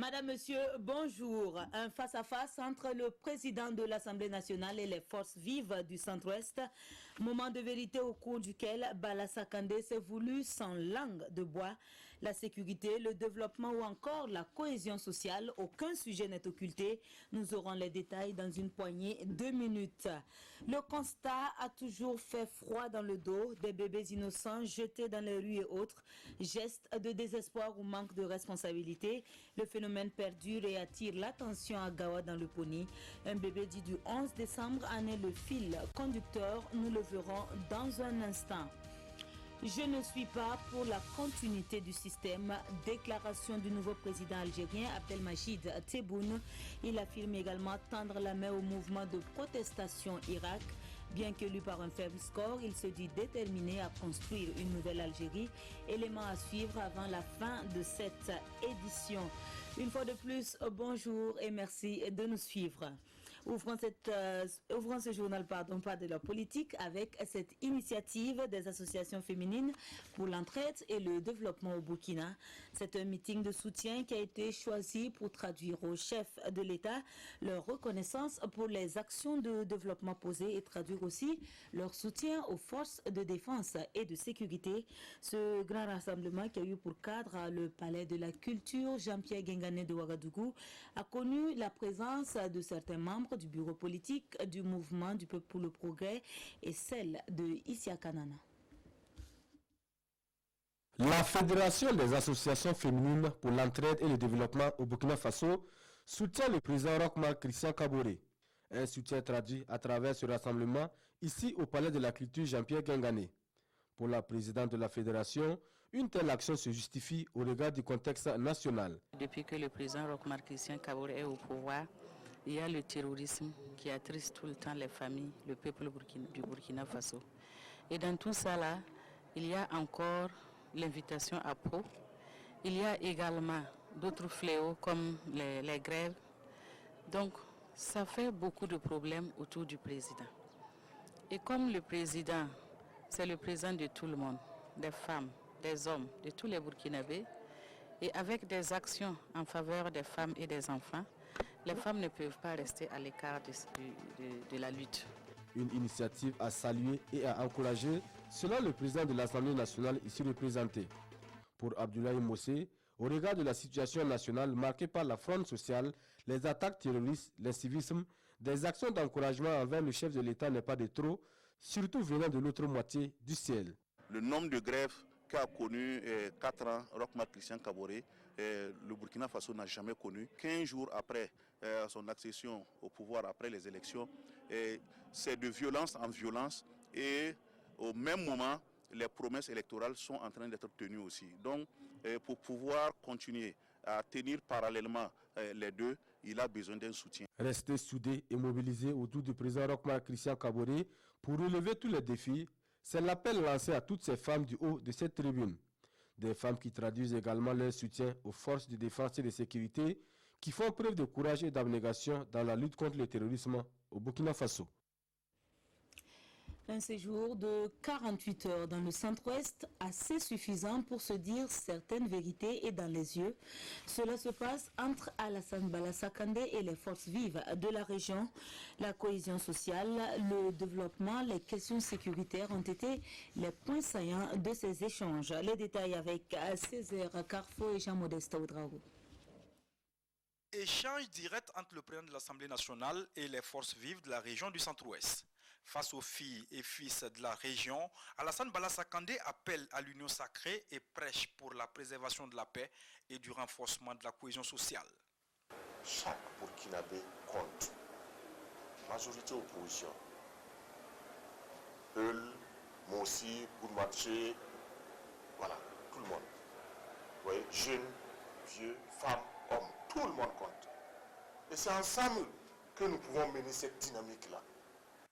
Madame, Monsieur, bonjour. Un face-à-face entre le président de l'Assemblée nationale et les forces vives du Centre-Ouest. Moment de vérité au cours duquel Bala Sakandé s'est voulu sans langue de bois. La sécurité, le développement ou encore la cohésion sociale, aucun sujet n'est occulté. Nous aurons les détails dans une poignée de minutes. Le constat a toujours fait froid dans le dos. Des bébés innocents jetés dans les rues et autres. Gestes de désespoir ou manque de responsabilité. Le phénomène perdure et attire l'attention à Gawa dans le Poni. Un bébé dit du 11 décembre en est le fil conducteur. Nous le verrons dans un instant. Je ne suis pas pour la continuité du système. Déclaration du nouveau président algérien Abdelmajid Tebboune. Il affirme également tendre la main au mouvement de protestation Irak. Bien qu'élu par un faible score, il se dit déterminé à construire une nouvelle Algérie. Élément à suivre avant la fin de cette édition. Une fois de plus, bonjour et merci de nous suivre. Ouvrons ce journal pas de la politique avec cette initiative des associations féminines pour l'entraide et le développement au Burkina. C'est un meeting de soutien qui a été choisi pour traduire au chef de l'État leur reconnaissance pour les actions de développement posées et traduire aussi leur soutien aux forces de défense et de sécurité. Ce grand rassemblement qui a eu pour cadre le palais de la culture Jean-Pierre Guingané de Ouagadougou a connu la présence de certains membres du bureau politique du mouvement du peuple pour le progrès et celle de Isia Kanana. La Fédération des associations féminines pour l'entraide et le développement au Burkina Faso soutient le président Roch-Marc Christian Kaboré. Un soutien traduit à travers ce rassemblement ici au palais de la culture Jean-Pierre Guingané. Pour la présidente de la fédération, une telle action se justifie au regard du contexte national. Depuis que le président Roch-Marc Christian Kaboré est au pouvoir, il y a le terrorisme qui attriste tout le temps les familles, le peuple du Burkina Faso. Et dans tout ça là, il y a encore l'invitation à Pau. Il y a également d'autres fléaux comme les grèves. Donc ça fait beaucoup de problèmes autour du président. Et comme le président, c'est le président de tout le monde, des femmes, des hommes, de tous les Burkinabés, et avec des actions en faveur des femmes et des enfants, les femmes ne peuvent pas rester à l'écart de la lutte. Une initiative à saluer et à encourager selon le président de l'Assemblée nationale ici représenté. Pour Abdoulaye Mossé, au regard de la situation nationale marquée par la fronde sociale, les attaques terroristes, l'incivisme, des actions d'encouragement envers le chef de l'État n'est pas de trop, surtout venant de l'autre moitié du ciel. Le nombre de grèves qu'a connu 4 ans Roch-Marc Christian Kaboré, le Burkina Faso n'a jamais connu. 15 jours après son accession au pouvoir, après les élections, c'est de violence en violence et au même moment, les promesses électorales sont en train d'être tenues aussi. Donc, pour pouvoir continuer à tenir parallèlement les deux, il a besoin d'un soutien. Rester soudés et mobilisés autour du président Roch-Marc Christian Kaboré pour relever tous les défis, c'est l'appel lancé à toutes ces femmes du haut de cette tribune. Des femmes qui traduisent également leur soutien aux forces de défense et de sécurité qui font preuve de courage et d'abnégation dans la lutte contre le terrorisme au Burkina Faso. Un séjour de 48 heures dans le centre-ouest, assez suffisant pour se dire certaines vérités et dans les yeux. Cela se passe entre Alassane Bala Sakandé et les forces vives de la région. La cohésion sociale, le développement, les questions sécuritaires ont été les points saillants de ces échanges. Les détails avec Césaire Carfo et Jean-Modeste Oudraogo. Échange direct entre le président de l'Assemblée nationale et les forces vives de la région du centre-ouest. Face aux filles et fils de la région, Alassane Bala Sakandé appelle à l'union sacrée et prêche pour la préservation de la paix et du renforcement de la cohésion sociale. Chaque Burkinabé compte. Majorité opposition. Eul, Mossi, Boudmatché, voilà, tout le monde. Vous voyez, jeunes, vieux, femmes, hommes, tout le monde compte. Et c'est ensemble que nous pouvons mener cette dynamique-là.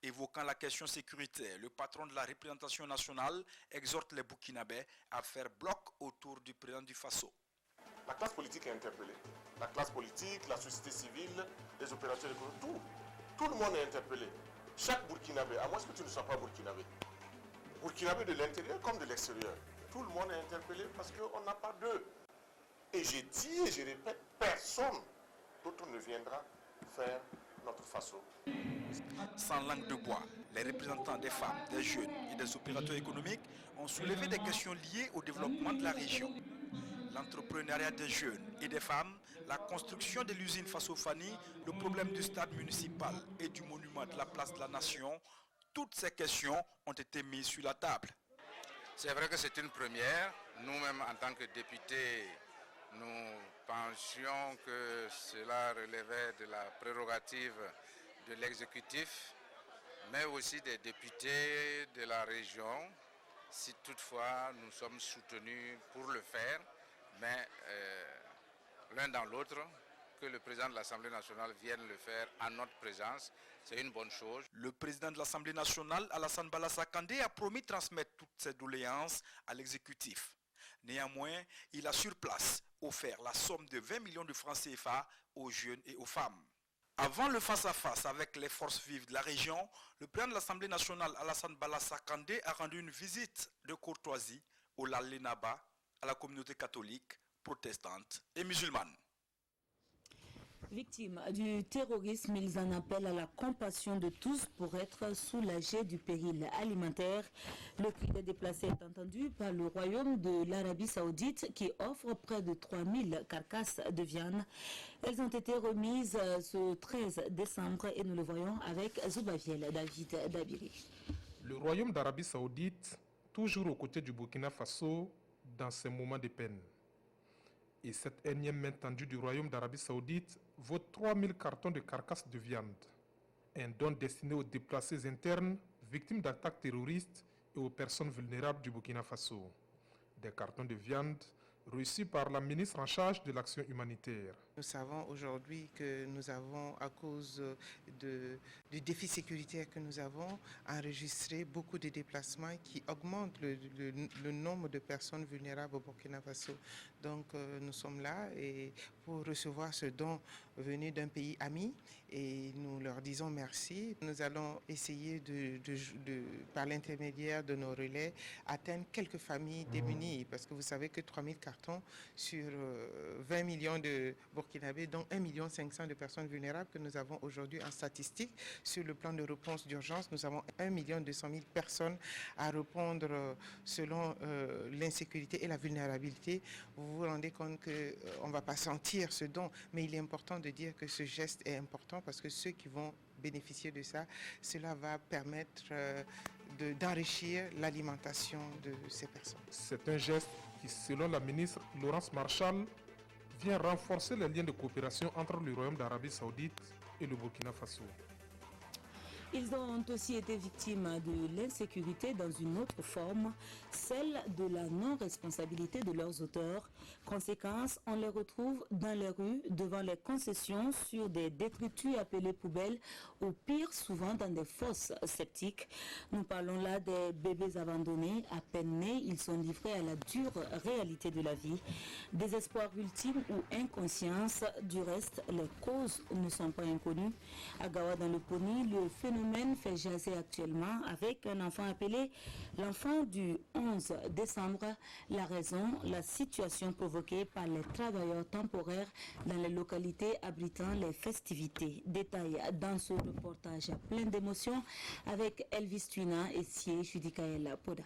Évoquant la question sécuritaire, le patron de la représentation nationale exhorte les Burkinabés à faire bloc autour du président du Faso. La classe politique est interpellée. La classe politique, la société civile, les opérateurs économiques, tout le monde est interpellé. Chaque Burkinabé, à moins que tu ne sois pas Burkinabé. Burkinabé de l'intérieur comme de l'extérieur. Tout le monde est interpellé parce qu'on n'a pas d'eux. Et j'ai dit et je répète, personne d'autre ne viendra faire notre façon. Sans langue de bois, les représentants des femmes, des jeunes et des opérateurs économiques ont soulevé des questions liées au développement de la région. L'entrepreneuriat des jeunes et des femmes, la construction de l'usine Faso-Fani, le problème du stade municipal et du monument de la place de la Nation, toutes ces questions ont été mises sur la table. C'est vrai que c'est une première. Nous-mêmes, en tant que députés, nous pensions que cela relevait de la prérogative de l'exécutif, mais aussi des députés de la région, si toutefois nous sommes soutenus pour le faire, mais l'un dans l'autre, que le président de l'Assemblée nationale vienne le faire en notre présence, c'est une bonne chose. Le président de l'Assemblée nationale, Alassane Balaza Kandé, a promis de transmettre toutes ces doléances à l'exécutif. Néanmoins, il a sur place offert la somme de 20 millions de francs CFA aux jeunes et aux femmes. Avant le face-à-face avec les forces vives de la région, le président de l'Assemblée nationale, Alassane Balaza Kandé, a rendu une visite de courtoisie au Lalenaba, à la communauté catholique, protestante et musulmane. Victimes du terrorisme, ils en appellent à la compassion de tous pour être soulagés du péril alimentaire. Le cri des déplacés est entendu par le royaume de l'Arabie Saoudite qui offre près de 3000 carcasses de viande. Elles ont été remises ce 13 décembre et nous le voyons avec Zoubaviel David Dabiri. Le royaume d'Arabie Saoudite, toujours aux côtés du Burkina Faso dans ces moments de peine. Et cette énième main tendue du royaume d'Arabie Saoudite vaut 3000 cartons de carcasses de viande. Un don destiné aux déplacés internes, victimes d'attaques terroristes et aux personnes vulnérables du Burkina Faso. Des cartons de viande reçus par la ministre en charge de l'action humanitaire. Nous savons aujourd'hui que nous avons, à cause du défi sécuritaire que nous avons, enregistré beaucoup de déplacements qui augmentent le nombre de personnes vulnérables au Burkina Faso. Donc nous sommes là et pour recevoir ce don venu d'un pays ami et nous leur disons merci. Nous allons essayer par l'intermédiaire de nos relais, atteindre quelques familles démunies parce que vous savez que 3000 cartons sur 20 millions de Burkinabés, dont 1 500 000 de personnes vulnérables que nous avons aujourd'hui en statistique. Sur le plan de réponse d'urgence, nous avons 1 200 000 personnes à répondre selon l'insécurité et la vulnérabilité. Vous vous rendez compte qu'on ne va pas sentir ce don, mais il est important de dire que ce geste est important parce que ceux qui vont bénéficier de ça, cela va permettre d'enrichir l'alimentation de ces personnes. C'est un geste qui, selon la ministre Laurence Marchal, vient renforcer les liens de coopération entre le Royaume d'Arabie Saoudite et le Burkina Faso. Ils ont aussi été victimes de l'insécurité dans une autre forme, celle de la non-responsabilité de leurs auteurs. Conséquence, on les retrouve dans les rues, devant les concessions, sur des détritus appelés poubelles, ou pire, souvent dans des fosses septiques. Nous parlons là des bébés abandonnés, à peine nés, ils sont livrés à la dure réalité de la vie. Désespoir ultime ou inconscience, du reste, les causes ne sont pas inconnues. À Gawa, dans le Poni, le phénomène fait jaser actuellement avec un enfant appelé l'enfant du 11 décembre. La raison, la situation provoquée par les travailleurs temporaires dans les localités abritant les festivités. Détail dans ce reportage plein d'émotions avec Elvis Tuina et Sié Judikaël Poda.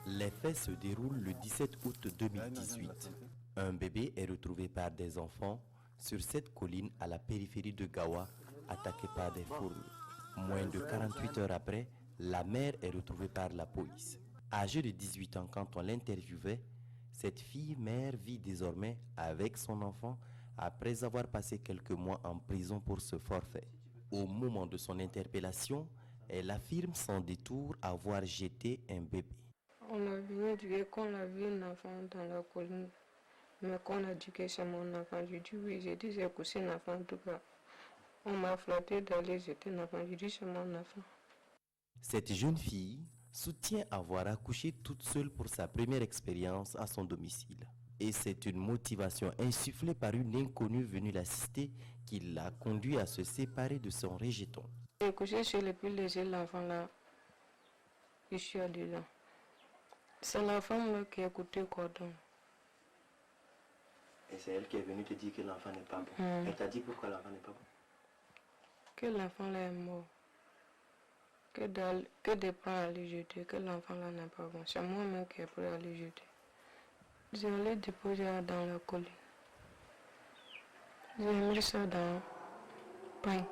Les faits se déroulent le 17 août 2018. Un bébé est retrouvé par des enfants sur cette colline à la périphérie de Gawa, attaqué par des fourmis. Moins de 48 heures après, la mère est retrouvée par la police. Âgée de 18 ans quand on l'interviewait, cette fille-mère vit désormais avec son enfant après avoir passé quelques mois en prison pour ce forfait. Au moment de son interpellation, elle affirme sans détour avoir jeté un bébé. On a venu dire qu'on a vu un enfant dans la colline, mais qu'on a dit que c'est mon enfant. J'ai dit oui, j'ai dit j'ai couché un enfant en tout cas. On m'a flatté d'aller jeter un enfant. J'ai dit c'est mon enfant. Cette jeune fille soutient avoir accouché toute seule pour sa première expérience à son domicile. Et c'est une motivation insufflée par une inconnue venue l'assister qui l'a conduit à se séparer de son rejeton. J'ai couché sur le plus léger l'enfant là. Je suis allée là. C'est l'enfant qui a écouté le cordon. Et c'est elle qui est venue te dire que l'enfant n'est pas bon. Elle t'a dit pourquoi l'enfant n'est pas bon? Que l'enfant là est mort. Que de prendre à le jeter, que l'enfant là n'est pas bon. C'est moi-même qui ai pris à le jeter. Je l'ai déposé dans la colline. J'ai mis ça dans le pain.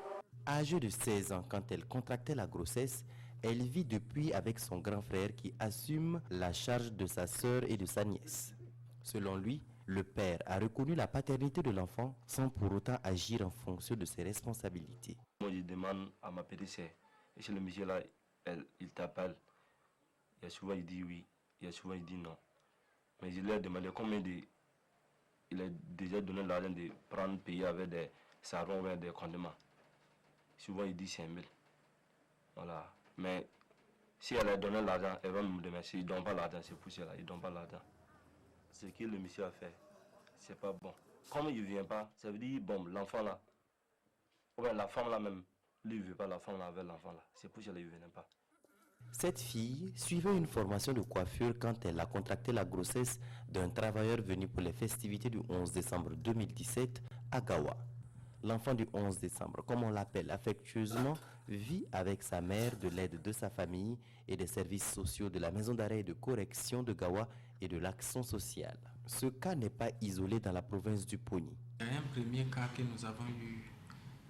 Âgée de 16 ans, quand elle contractait la grossesse, elle vit depuis avec son grand frère qui assume la charge de sa sœur et de sa nièce. Selon lui, le père a reconnu la paternité de l'enfant sans pour autant agir en fonction de ses responsabilités. Moi, je demande à ma petite sœur, et chez le monsieur là, il t'appelle. Il y a souvent il dit oui, il y a souvent il dit non. Mais je lui ai demandé combien de... Il a déjà donné l'argent de prendre, payer avec des sarons ou des condiments. Souvent il dit 5 000. Voilà. Mais si elle a donné l'argent, elle va me demander s'il ne donne pas l'argent, c'est pour cela, il ne donne pas l'argent. Ce que le monsieur a fait, c'est pas bon. Comme il ne vient pas, ça veut dire, bon, l'enfant là, ou bien la femme là même, lui il ne veut pas la femme là avec l'enfant là, c'est pour cela qu'il ne venait pas. Cette fille suivait une formation de coiffure quand elle a contracté la grossesse d'un travailleur venu pour les festivités du 11 décembre 2017 à Gawa. L'enfant du 11 décembre, comme on l'appelle affectueusement, vit avec sa mère de l'aide de sa famille et des services sociaux de la maison d'arrêt et de correction de Gawa et de l'action sociale. Ce cas n'est pas isolé dans la province du Poni. Il y a un premier cas que nous avons eu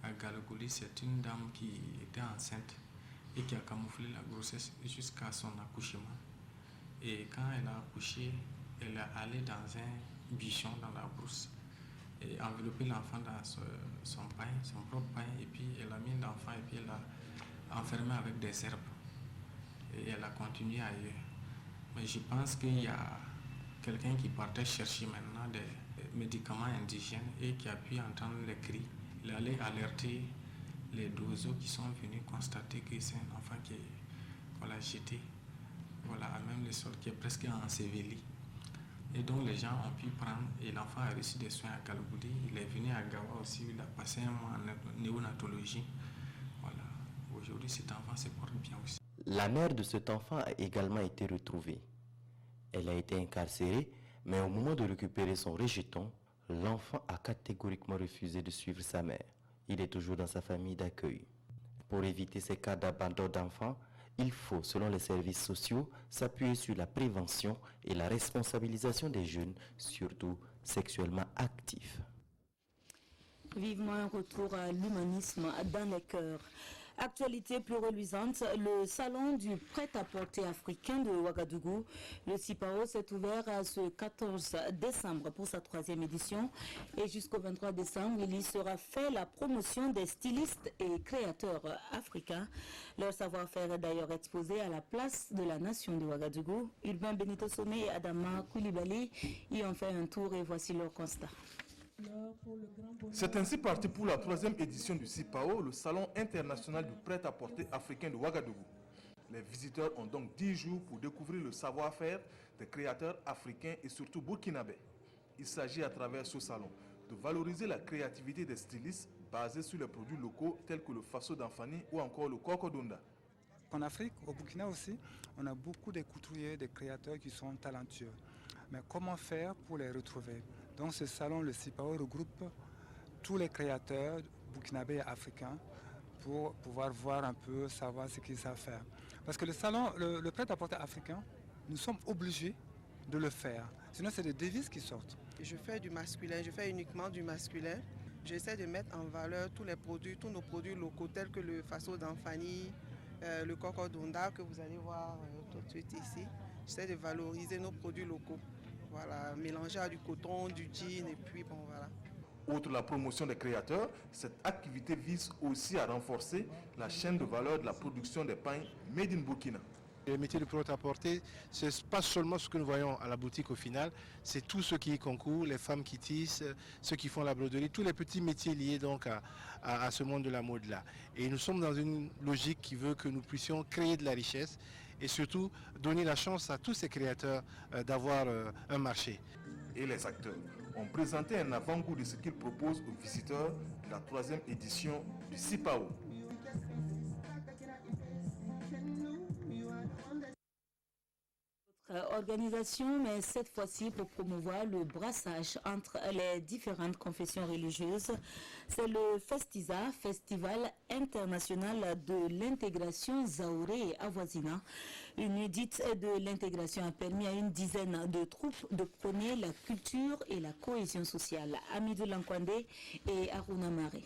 à Galagoli, c'est une dame qui était enceinte et qui a camouflé la grossesse jusqu'à son accouchement. Et quand elle a accouché, elle est allée dans un bichon dans la brousse et enveloppé l'enfant dans son pain, son propre pain, et puis elle a mis l'enfant et puis elle l'a enfermé avec des herbes. Et elle a continué ailleurs. Mais je pense qu'il y a quelqu'un qui partait chercher maintenant des médicaments indigènes et qui a pu entendre les cris. Il allait alerter les oiseaux qui sont venus constater que c'est un enfant qu'on l'a jeté, voilà, à même le sol qui est presque enseveli. Et donc les gens ont pu prendre, et l'enfant a reçu des soins à Kalgoudi. Il est venu à Gawa aussi, il a passé un mois en néonatologie. Voilà. Aujourd'hui, cet enfant se porte bien aussi. La mère de cet enfant a également été retrouvée. Elle a été incarcérée, mais au moment de récupérer son rejeton, l'enfant a catégoriquement refusé de suivre sa mère. Il est toujours dans sa famille d'accueil. Pour éviter ces cas d'abandon d'enfants, il faut, selon les services sociaux, s'appuyer sur la prévention et la responsabilisation des jeunes, surtout sexuellement actifs. Vivement un retour à l'humanisme dans les cœurs. Actualité plus reluisante, le salon du prêt-à-porter africain de Ouagadougou, le CIPAO, s'est ouvert ce 14 décembre pour sa 3e édition et jusqu'au 23 décembre, il y sera fait la promotion des stylistes et créateurs africains. Leur savoir-faire est d'ailleurs exposé à la place de la nation de Ouagadougou. Urbain Benito Somé et Adama Koulibaly y ont fait un tour et voici leur constat. C'est ainsi parti pour la 3e édition du CIPAO, le Salon international du prêt-à-porter africain de Ouagadougou. Les visiteurs ont donc 10 jours pour découvrir le savoir-faire des créateurs africains et surtout burkinabés. Il s'agit à travers ce salon de valoriser la créativité des stylistes basés sur les produits locaux tels que le faso d'Anfani ou encore le kokodonda. En Afrique, au Burkina aussi, on a beaucoup de couturiers, de créateurs qui sont talentueux. Mais comment faire pour les retrouver? Donc ce salon, le CIPAO, regroupe tous les créateurs burkinabés et africains pour pouvoir voir un peu, savoir ce qu'ils savent faire. Parce que le salon, le prêt-à-porter africain, nous sommes obligés de le faire. Sinon, c'est des devises qui sortent. Je fais du masculin, je fais uniquement du masculin. J'essaie de mettre en valeur tous les produits, tous nos produits locaux tels que le faso d'Anfani, le kokodonda que vous allez voir tout de suite ici. J'essaie de valoriser nos produits locaux. Voilà, mélanger à du coton, du jean et puis bon voilà. Outre la promotion des créateurs, cette activité vise aussi à renforcer la chaîne de valeur de la production des pains made in Burkina. Le métier de prêt-à-porter, ce n'est pas seulement ce que nous voyons à la boutique au final, c'est tous ceux qui y concourent, les femmes qui tissent, ceux qui font la broderie, tous les petits métiers liés donc à ce monde de la mode-là. Et nous sommes dans une logique qui veut que nous puissions créer de la richesse et surtout donner la chance à tous ces créateurs d'avoir un marché. Et les acteurs ont présenté un avant-goût de ce qu'ils proposent aux visiteurs de la 3e édition du CIPAO. autre organisation, mais cette fois-ci pour promouvoir le brassage entre les différentes confessions religieuses. C'est le FESTISA, Festival international de l'intégration Zaoré et Avoisina. Une édite de l'intégration a permis à une dizaine de troupes de prôner la culture et la cohésion sociale. Amidou Lankwande et Aruna Mare.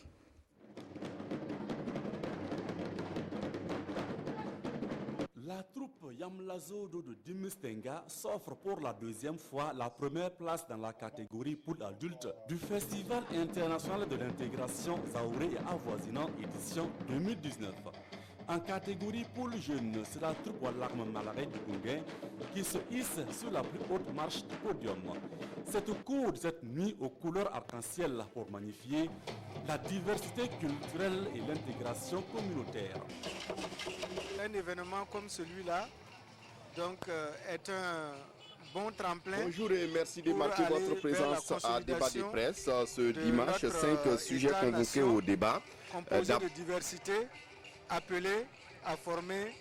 La troupe Yamlazodo de Dimistenga s'offre pour la deuxième fois la première place dans la catégorie poule adulte du Festival international de l'intégration Zaoré et Avoisinant édition 2019. En catégorie poule jeune, c'est la troupe Walarme Malaray du Conguin qui se hisse sur la plus haute marche du podium. C'est au cours de cette nuit aux couleurs arc-en-ciel pour magnifier la diversité culturelle et l'intégration communautaire. Un événement comme celui-là est un bon tremplin. Bonjour et merci de marquer votre présence à Débat de presse ce dimanche. 5 sujets convoqués au débat. Composé de diversité, appelés à former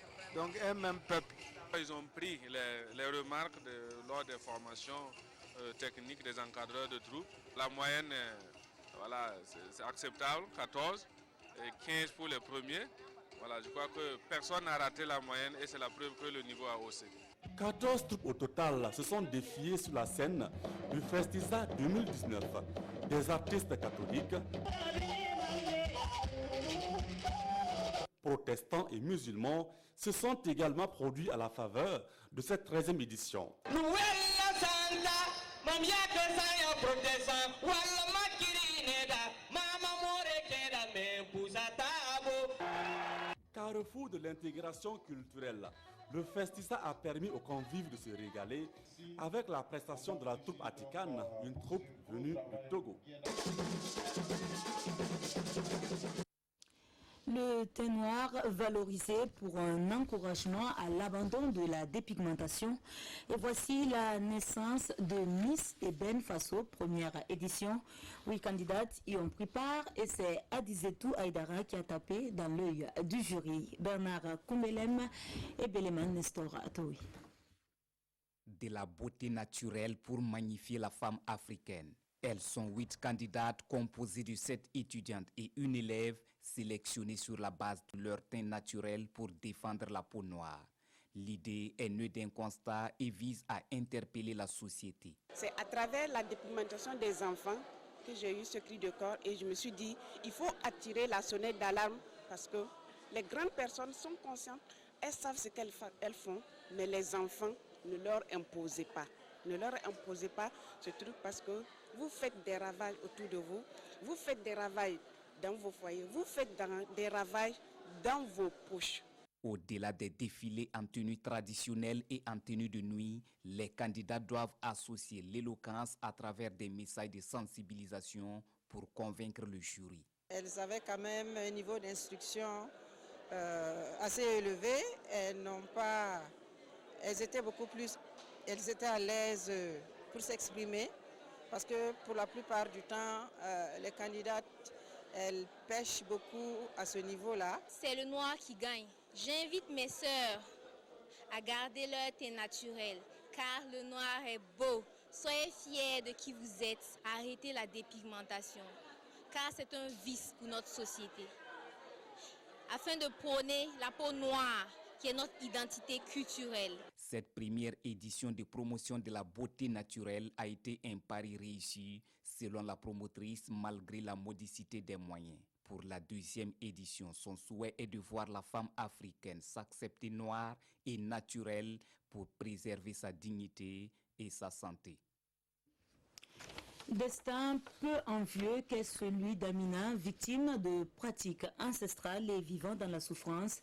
un même peuple. Ils ont pris les remarques lors des formations techniques des encadreurs de troupes. La moyenne, c'est acceptable, 14 et 15 pour les premiers. Voilà, je crois que personne n'a raté la moyenne et c'est la preuve que le niveau a haussé. 14 troupes au total se sont défiées sur la scène du Festisa 2019. Des artistes catholiques, protestants et musulmans se sont également produits à la faveur de cette 13e édition. Carrefour de l'intégration culturelle, le Festisa a permis aux convives de se régaler avec la prestation de la troupe Atikane, une troupe venue du Togo. Le thé noir valorisé pour un encouragement à l'abandon de la dépigmentation. Et voici la naissance de Miss Eben Faso, première édition. 8 candidates y ont pris part et c'est Adizetou Aïdara qui a tapé dans l'œil du jury. Bernard Koumelem et Beleman Nestor Atoui. De la beauté naturelle pour magnifier la femme africaine. Elles sont 8 candidates composées de 7 étudiantes et une élève sélectionnées sur la base de leur teint naturel pour défendre la peau noire. L'idée est née d'un constat et vise à interpeller la société. C'est à travers la dépigmentation des enfants que j'ai eu ce cri de corps et je me suis dit il faut attirer la sonnette d'alarme parce que les grandes personnes sont conscientes, elles savent ce qu'elles font, mais les enfants ne leur imposez pas. Ne leur imposez pas ce truc parce que vous faites des ravages autour de vous, vous faites des ravages dans vos foyers, vous faites des ravages dans vos poches. Au-delà des défilés en tenue traditionnelle et en tenue de nuit, les candidats doivent associer l'éloquence à travers des messages de sensibilisation pour convaincre le jury. Elles avaient quand même un niveau d'instruction assez élevé. Elles étaient à l'aise pour s'exprimer parce que pour la plupart du temps, les candidates, elles pêchent beaucoup à ce niveau-là. C'est le noir qui gagne. J'invite mes sœurs à garder leur teint naturel car le noir est beau. Soyez fiers de qui vous êtes. Arrêtez la dépigmentation car c'est un vice pour notre société. Afin de prôner la peau noire qui est notre identité culturelle. Cette première édition de promotion de la beauté naturelle a été un pari réussi selon la promotrice malgré la modicité des moyens. Pour la deuxième édition, son souhait est de voir la femme africaine s'accepter noire et naturelle pour préserver sa dignité et sa santé. Destin peu envieux qu'est celui d'Amina, victime de pratiques ancestrales et vivant dans la souffrance.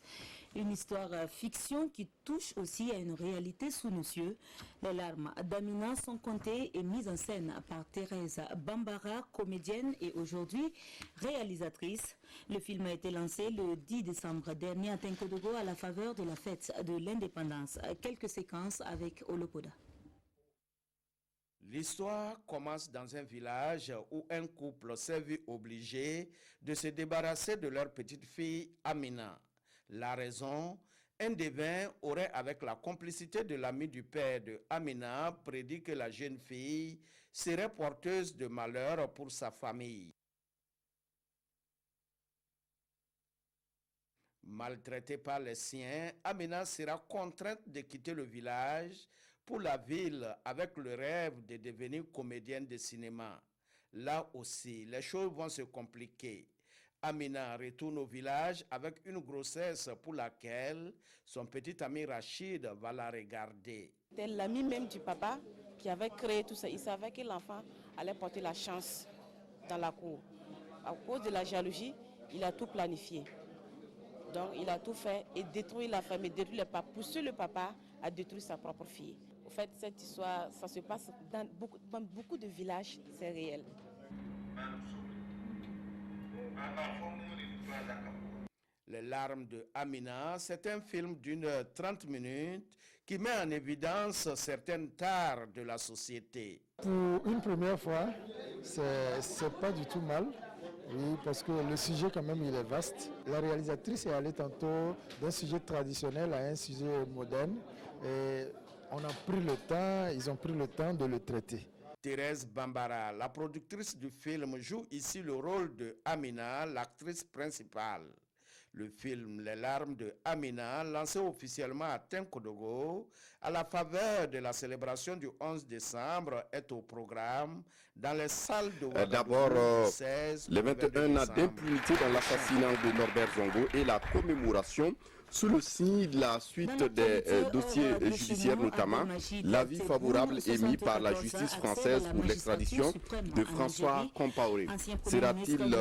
Une histoire fiction qui touche aussi à une réalité sous nos yeux. Les larmes d'Amina sont comptées et mises en scène par Thérèse Bambara, comédienne et aujourd'hui réalisatrice. Le film a été lancé le 10 décembre dernier à Tinkodogo à la faveur de la fête de l'indépendance. Quelques séquences avec Olopoda. L'histoire commence dans un village où un couple s'est vu obligé de se débarrasser de leur petite fille Amina. La raison, Un devin aurait, avec la complicité de l'ami du père de Amina, prédit que la jeune fille serait porteuse de malheur pour sa famille. Maltraitée par les siens, Amina sera contrainte de quitter le village pour la ville avec le rêve de devenir comédienne de cinéma. Là aussi, les choses vont se compliquer. Amina retourne au village avec une grossesse pour laquelle son petit ami Rachid va la regarder. C'est l'ami même du papa qui avait créé tout ça. Il savait que l'enfant allait porter la chance dans la cour. À cause de la jalousie, il a tout planifié. Donc il a tout fait et détruit la famille, détruit le papa, pousser le papa à détruire sa propre fille. En fait, cette histoire, ça se passe dans beaucoup de villages, c'est réel. Les larmes de Amina, c'est un film d'1h30 qui met en évidence certaines tares de la société. Pour une première fois, c'est pas du tout mal. Oui, parce que le sujet quand même il est vaste. La réalisatrice est allée tantôt d'un sujet traditionnel à un sujet moderne. Et on a pris le temps, ils ont pris le temps de le traiter. Thérèse Bambara, la productrice du film, joue ici le rôle de Amina, l'actrice principale. Le film Les larmes de Amina, lancé officiellement à Tinkodogo, à la faveur de la célébration du 11 décembre, est au programme dans les salles de Ouagadougou. D'abord, les 21 ans d'impunité dans l'assassinat de Norbert Zongo et la commémoration sous le signe de la suite des dossiers judiciaires, notamment l'avis favorable émis par la justice française pour l'extradition de François Compaoré. Sera-t-il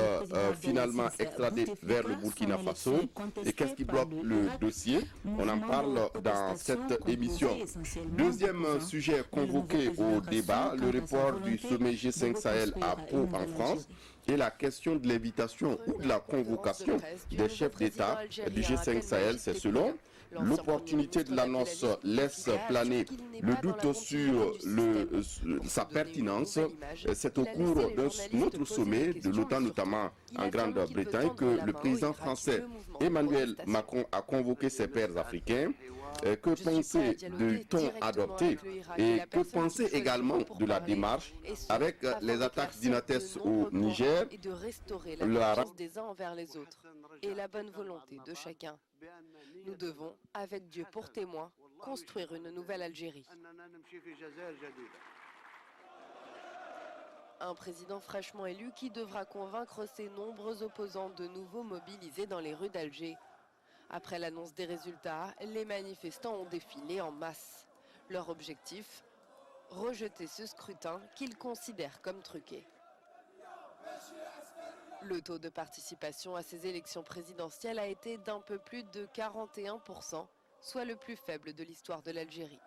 finalement extradé vers le Burkina Faso? Et qu'est-ce qui bloque le dossier? On en parle dans cette émission. Deuxième sujet convoqué au débat, le report du sommet G5 Sahel à Pau en France et la question de l'invitation ou de la convocation des chefs d'État du G5 Sahel. C'est selon l'opportunité de l'annonce laisse planer le doute sur sa pertinence. C'est au cours d'un autre sommet de l'OTAN, notamment en Grande-Bretagne, que le président français Emmanuel Macron a convoqué ses pairs africains. Que penser du ton adopté et que penser également de la démarche avec les attaques d'Inates au Niger, et de restaurer la confiance des uns envers les autres et la bonne volonté de chacun. Nous devons, avec Dieu pour témoin, construire une nouvelle Algérie. Un président fraîchement élu qui devra convaincre ses nombreux opposants de nouveau mobilisés dans les rues d'Alger. Après l'annonce des résultats, les manifestants ont défilé en masse. Leur objectif, rejeter ce scrutin qu'ils considèrent comme truqué. Le taux de participation à ces élections présidentielles a été d'un peu plus de 41%, soit le plus faible de l'histoire de l'Algérie.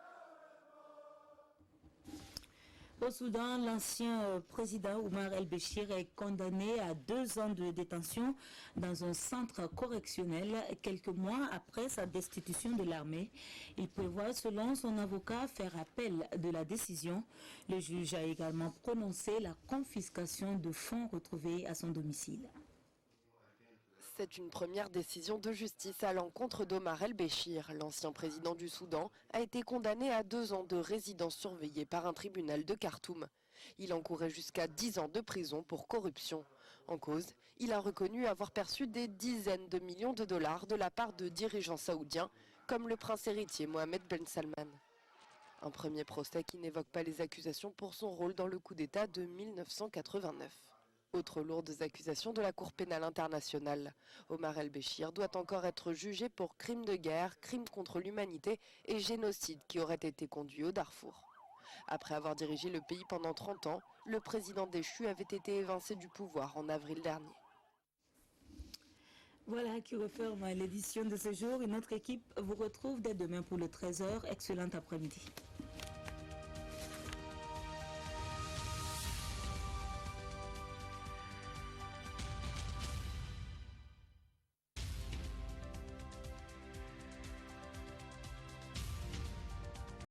Au Soudan, l'ancien président Omar El-Béchir est condamné à 2 ans de détention dans un centre correctionnel quelques mois après sa destitution de l'armée. Il prévoit, selon son avocat, faire appel de la décision. Le juge a également prononcé la confiscation de fonds retrouvés à son domicile. C'est une première décision de justice à l'encontre d'Omar El-Béchir. L'ancien président du Soudan a été condamné à 2 ans de résidence surveillée par un tribunal de Khartoum. Il encourait jusqu'à 10 ans de prison pour corruption. En cause, il a reconnu avoir perçu des dizaines de millions de dollars de la part de dirigeants saoudiens, comme le prince héritier Mohamed Ben Salman. Un premier procès qui n'évoque pas les accusations pour son rôle dans le coup d'État de 1989. Autres lourdes accusations de la Cour pénale internationale. Omar El-Béchir doit encore être jugé pour crimes de guerre, crimes contre l'humanité et génocide qui aurait été conduit au Darfour. Après avoir dirigé le pays pendant 30 ans, le président déchu avait été évincé du pouvoir en avril dernier. Voilà qui referme l'édition de ce jour. Et notre équipe vous retrouve dès demain pour le 13h. Excellent après-midi.